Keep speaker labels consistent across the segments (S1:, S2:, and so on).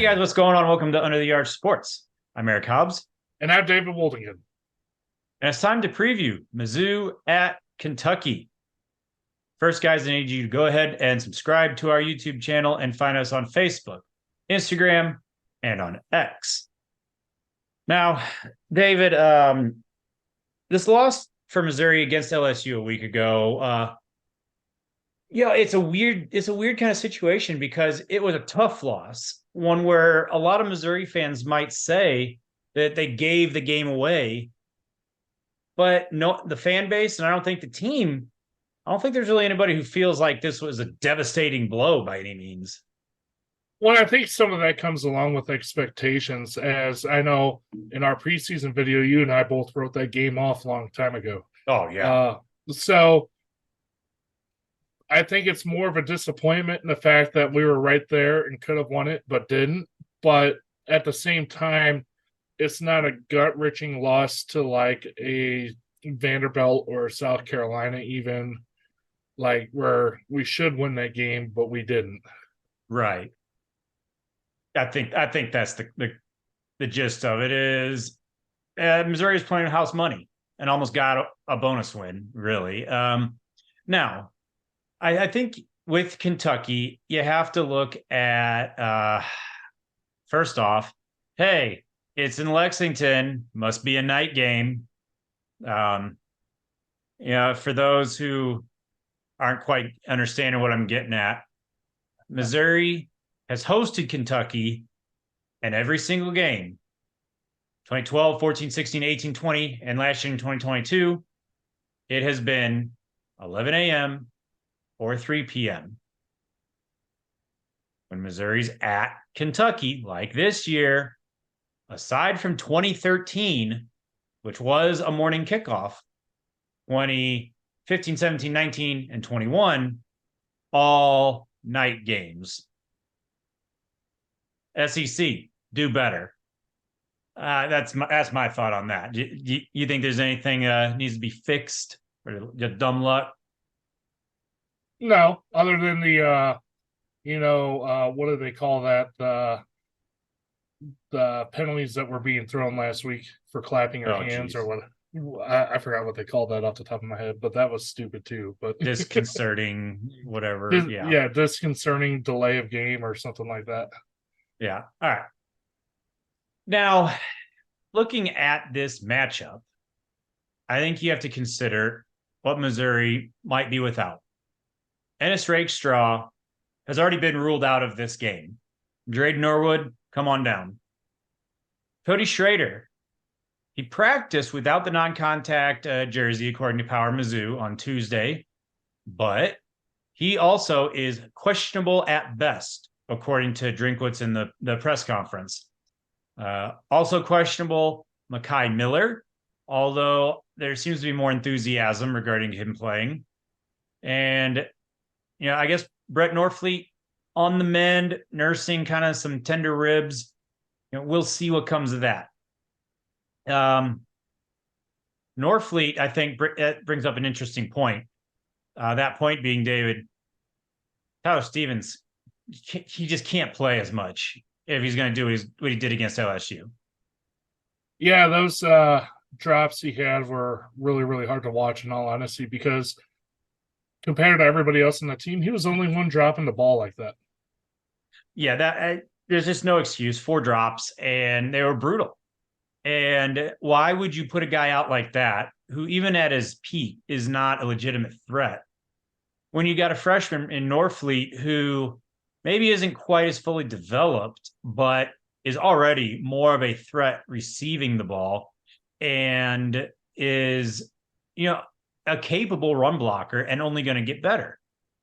S1: Hey guys, what's going on? Welcome to Under the Yard Sports. I'm Eric Hobbs.
S2: And I'm David Woldingen.
S1: And it's time to preview Mizzou at Kentucky. First, guys, I need you to go ahead and subscribe to our YouTube channel and find us on Facebook, Instagram, and on X. Now, David, this loss for Missouri against LSU a week ago, it's a weird kind of situation because it was a tough loss, one where a lot of Missouri fans might say that they gave the game away, but no, the fan base, and I don't think the team, I don't think there's really anybody who feels like this was a devastating blow by any means.
S2: Well, I think some of that comes along with expectations. As I know in our preseason video, you and I both wrote that game off a long time ago.
S1: Oh, yeah.
S2: So I think it's more of a disappointment in the fact that we were right there and could have won it, but didn't. But at the same time, it's not a gut-wrenching loss to like a Vanderbilt or South Carolina, even like where we should win that game, but we didn't.
S1: Right. I think that's the gist of it is Missouri is playing house money and almost got a bonus win, really. Now, I think with Kentucky, you have to look at first off, hey, it's in Lexington, must be a night game. For those who aren't quite understanding what I'm getting at, Missouri has hosted Kentucky in every single game 2012, 14, 16, 18, 20, and last year in 2022. It has been 11 a.m. or 3 p.m. when Missouri's at Kentucky, like this year, aside from 2013, which was a morning kickoff, 2015, 17, 19, and 21, all night games. SEC, do better. That's my thought on that. You think there's anything needs to be fixed or just dumb luck?
S2: No, other than the what do they call that? The penalties that were being thrown last week for clapping your hands,
S1: Geez.
S2: or what? I forgot what they called that off the top of my head, but that was stupid too. But
S1: Disconcerting, whatever. Yeah.
S2: Disconcerting delay of game or something like that.
S1: Yeah. All right. Now, looking at this matchup, I think you have to consider what Missouri might be without. Ennis Rakestraw has already been ruled out of this game. Drayden Norwood, come on down. Cody Schrader, he practiced without the non-contact jersey, according to Power Mizzou, on Tuesday, but he also is questionable at best, according to Drinkwitz in the press conference. Also questionable, Mekhi Miller, although there seems to be more enthusiasm regarding him playing. And, I guess Brett Norfleet on the mend, nursing kind of some tender ribs. We'll see what comes of that. Norfleet, I think, brings up an interesting point. That point being, David, Tyler Stevens, he just can't play as much if he's going to do what he did against LSU.
S2: Yeah, those drops he had were really, really hard to watch, in all honesty, because compared to everybody else on the team, he was only one dropping the ball like that.
S1: Yeah, there's just no excuse. 4 drops, and they were brutal. And why would you put a guy out like that, who even at his peak is not a legitimate threat, when you got a freshman in Norfleet who maybe isn't quite as fully developed, but is already more of a threat receiving the ball and is, a capable run blocker and only going to get better.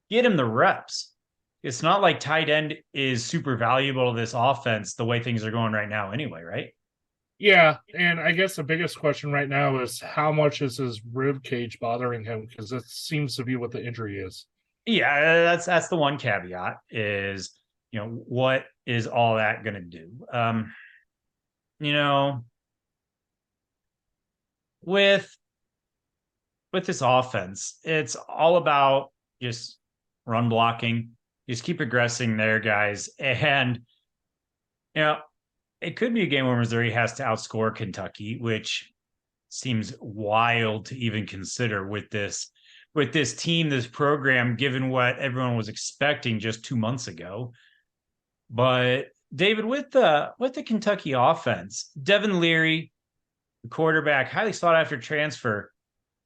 S1: Get him the reps. It's not like tight end is super valuable to this offense the way things are going right now anyway, right?
S2: Yeah, and I guess the biggest question right now is how much is his rib cage bothering him, because it seems to be what the injury is.
S1: Yeah, that's the one caveat is, what is all that going to do? With this offense, it's all about just run blocking. Just keep progressing there, guys. And You know, it could be a game where Missouri has to outscore Kentucky, which seems wild to even consider with this team, this program, given what everyone was expecting just 2 months ago. But David, with the Kentucky offense, Devin Leary, the quarterback, highly sought after transfer,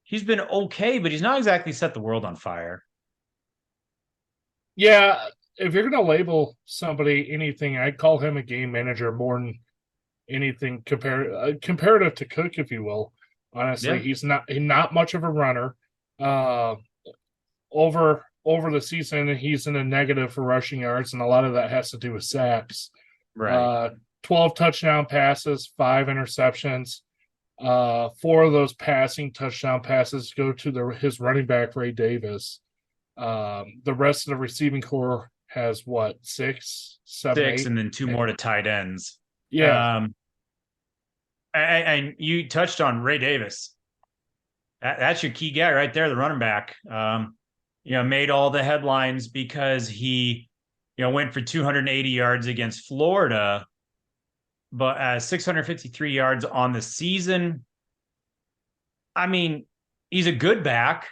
S1: he's been okay, but he's not exactly set the world on fire.
S2: Yeah, if you're going to label somebody anything, I'd call him a game manager more than anything comparative to Cook, if you will. Honestly,
S1: Yeah,
S2: he's not much of a runner. Uh, over the season, he's in a negative for rushing yards, and a lot of that has to do with sacks.
S1: right.
S2: Uh, 12 touchdown passes, 5 interceptions. Four of those passing touchdown passes go to his running back Ray Davis. The rest of the receiving core has what, six, seven,
S1: Six,
S2: eight?
S1: and then two more to tight ends.
S2: Yeah,
S1: Um, and you touched on Ray Davis. That's your key guy right there, the running back. Made all the headlines because he, went for 280 yards against Florida, but 653 yards on the season. I mean, he's a good back.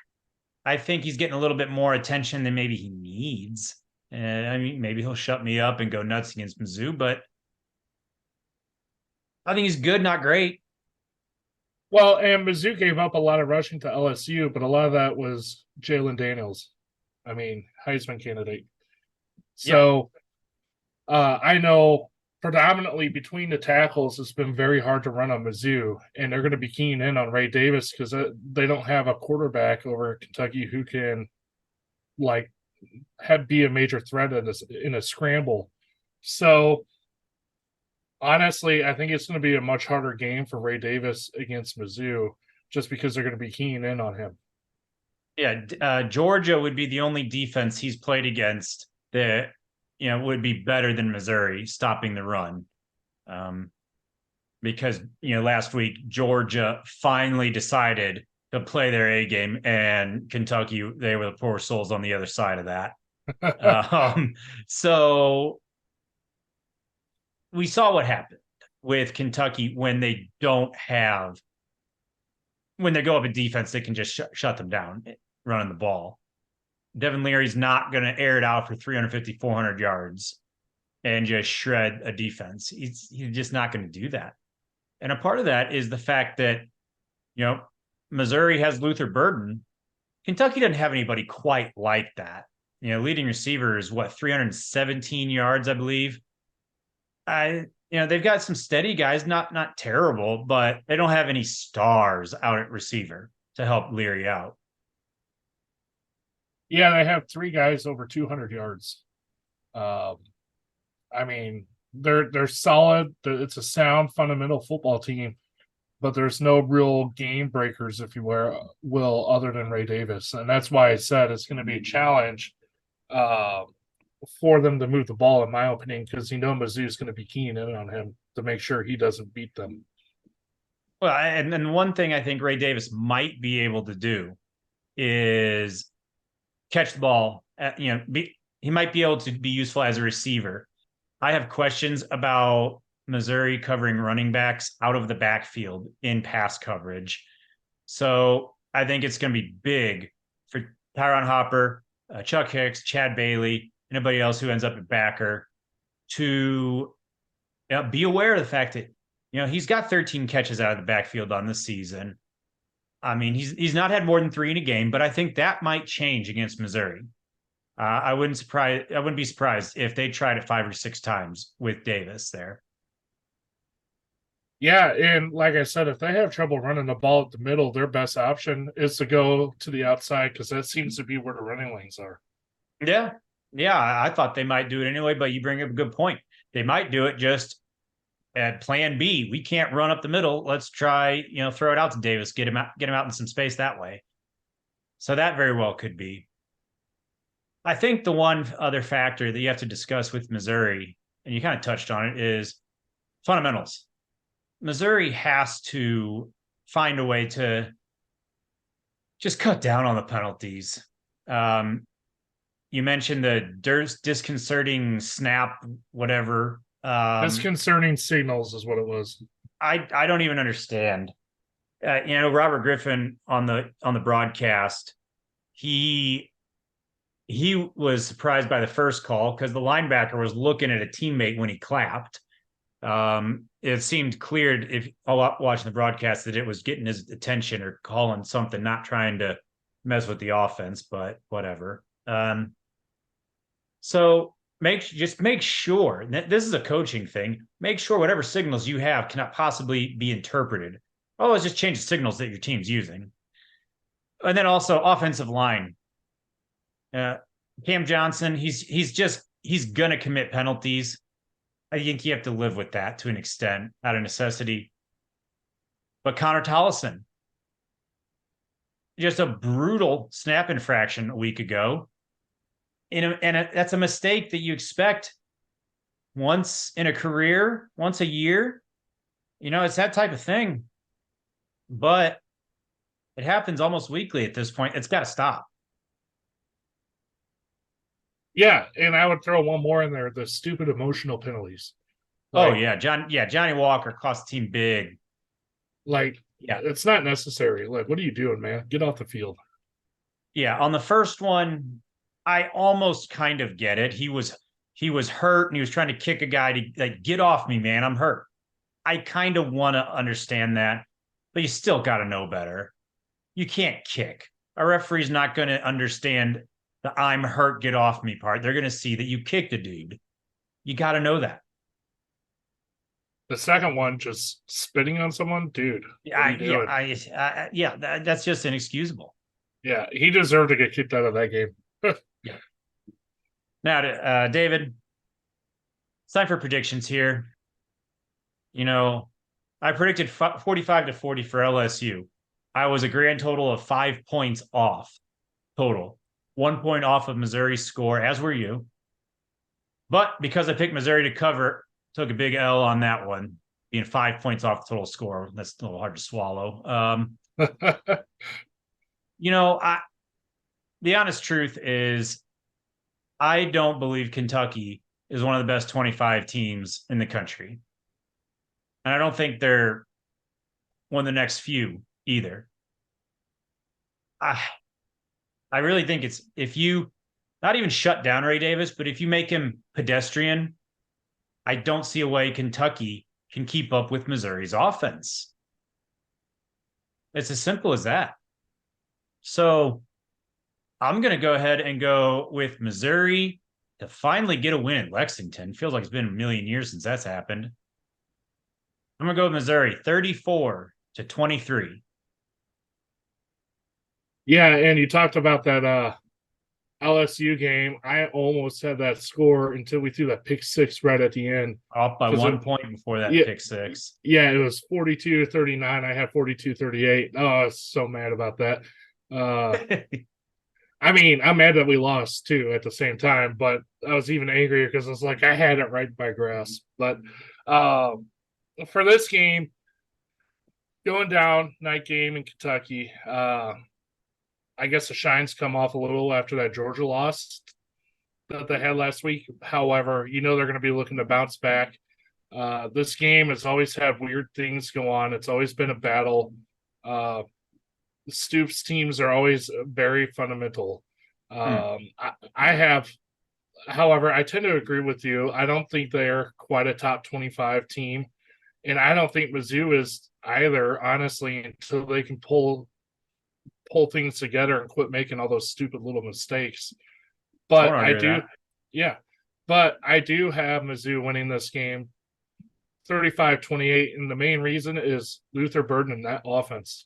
S1: I think he's getting a little bit more attention than maybe he needs. And I mean, maybe he'll shut me up and go nuts against Mizzou, but I think he's good, not great.
S2: well, and Mizzou gave up a lot of rushing to LSU, but a lot of that was Jalen Daniels. I mean, Heisman candidate.
S1: Yeah.
S2: So I know predominantly between the tackles, it's been very hard to run on Mizzou, and they're going to be keying in on Ray Davis because they don't have a quarterback over Kentucky who can like be a major threat in a scramble. So honestly, I think it's going to be a much harder game for Ray Davis against Mizzou just because they're going to be keying in on him.
S1: Yeah. Georgia would be the only defense he's played against that, would be better than Missouri stopping the run. Um, because, last week, Georgia finally decided to play their A game, and Kentucky, they were the poor souls on the other side of that. Um, so we saw what happened with Kentucky when they don't have when they go up a defense that can just shut them down running the ball. Devin Leary's not going to air it out for 350, 400 yards and just shred a defense. He's just not going to do that. And a part of that is the fact that, you know, Missouri has Luther Burden. Kentucky doesn't have anybody quite like that. Leading receiver is what, 317 yards, I believe. They've got some steady guys, not terrible, but they don't have any stars out at receiver to help Leary out.
S2: Yeah, they have three guys over 200 yards. Um, I mean, they're solid. It's a sound, fundamental football team, but there's no real game breakers, if you will, other than Ray Davis, and that's why I said it's going to be a challenge for them to move the ball, in my opinion, because Mizzou is going to be keying in on him to make sure he doesn't beat them.
S1: Well, and then one thing I think Ray Davis might be able to do is catch the ball. He might be able to be useful as a receiver. I have questions about Missouri covering running backs out of the backfield in pass coverage. So I think it's going to be big for Tyron Hopper, Chuck Hicks, Chad Bailey, anybody else who ends up at backer to be aware of the fact that, he's got 13 catches out of the backfield on this season. I mean, he's not had more than 3 in a game, but I think that might change against Missouri. I wouldn't be surprised if they tried it 5 or 6 times with Davis there.
S2: Yeah, and like I said, if they have trouble running the ball at the middle, their best option is to go to the outside because that seems to be where the running lanes are.
S1: Yeah. I thought they might do it anyway, but you bring up a good point. They might do it just at plan B. We can't run up the middle. Let's try, throw it out to Davis, get him out in some space that way. So that very well could be. I think the one other factor that you have to discuss with Missouri, and you kind of touched on it, is fundamentals. Missouri has to find a way to just cut down on the penalties. You mentioned the disconcerting snap, whatever,
S2: Disconcerting signals is what it was.
S1: I don't even understand. Robert Griffin on the broadcast, he was surprised by the first call because the linebacker was looking at a teammate when he clapped. It seemed clear if watching the broadcast that it was getting his attention or calling something, not trying to mess with the offense, but whatever. So make sure this is a coaching thing. Make sure whatever signals you have cannot possibly be interpreted. Always just change the signals that your team's using. And then also offensive line. Cam Johnson, he's gonna commit penalties. I think you have to live with that to an extent, out of necessity. But Connor Tollison, just a brutal snap infraction a week ago. That's a mistake that you expect once in a career, once a year. It's that type of thing. But it happens almost weekly at this point. It's got to stop.
S2: Yeah, and I would throw one more in there: the stupid emotional penalties.
S1: Johnny Walker cost the team big.
S2: It's not necessary. Like, what are you doing, man? Get off the field.
S1: Yeah, on the first one, I almost kind of get it. He was hurt and he was trying to kick a guy to get off me, man. I'm hurt. I kind of want to understand that, but you still got to know better. You can't kick. A referee's not going to understand the I'm hurt, get off me part. They're going to see that you kicked a dude. You got to know that.
S2: The second one, just spitting on someone, dude.
S1: That's just inexcusable.
S2: Yeah, he deserved to get kicked out of that game.
S1: Yeah. Now, David, it's time for predictions here. I predicted 45-40 for LSU. I was a grand total of 5 points off total. 1 point off of Missouri's score, as were you. But because I picked Missouri to cover, took a big L on that one, being 5 points off the total score. That's a little hard to swallow. The honest truth is I don't believe Kentucky is one of the best 25 teams in the country. And I don't think they're one of the next few either. I really think it's if you not even shut down Ray Davis, but if you make him pedestrian, I don't see a way Kentucky can keep up with Missouri's offense. It's as simple as that. So I'm going to go ahead and go with Missouri to finally get a win at Lexington. Feels like it's been a million years since that's happened. I'm going to go with Missouri 34-23.
S2: Yeah, and you talked about that LSU game. I almost had that score until we threw that pick six right at the end.
S1: Off by 1 point before that pick six.
S2: Yeah, it was 42-39. I had 42-38. Oh, I was so mad about that. I mean, I'm mad that we lost too at the same time, but I was even angrier because I was like, I had it right by grasp. But for this game, going down, night game in Kentucky, I guess the shine's come off a little after that Georgia loss that they had last week. However, they're going to be looking to bounce back. This game has always had weird things go on. It's always been a battle. Stoops teams are always very fundamental. However, I tend to agree with you. I don't think they're quite a top 25 team. And I don't think Mizzou is either, honestly, until they can pull things together and quit making all those stupid little mistakes. But I do have Mizzou winning this game 35-28, and the main reason is Luther Burden and that offense.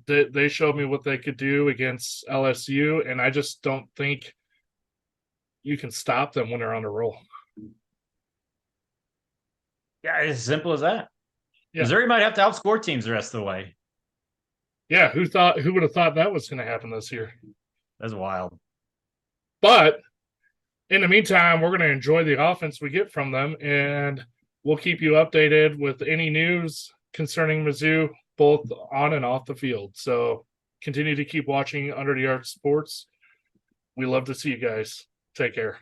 S2: They showed me what they could do against LSU, and I just don't think you can stop them when they're on a roll.
S1: Yeah, it's as simple as that.
S2: Yeah.
S1: Missouri might have to outscore teams the rest of the way.
S2: Yeah, who would have thought that was going to happen this year?
S1: That's wild.
S2: But in the meantime, we're going to enjoy the offense we get from them, and we'll keep you updated with any news concerning Mizzou, both on and off the field. So continue to keep watching Under the Arc Sports. We love to see you guys. Take care.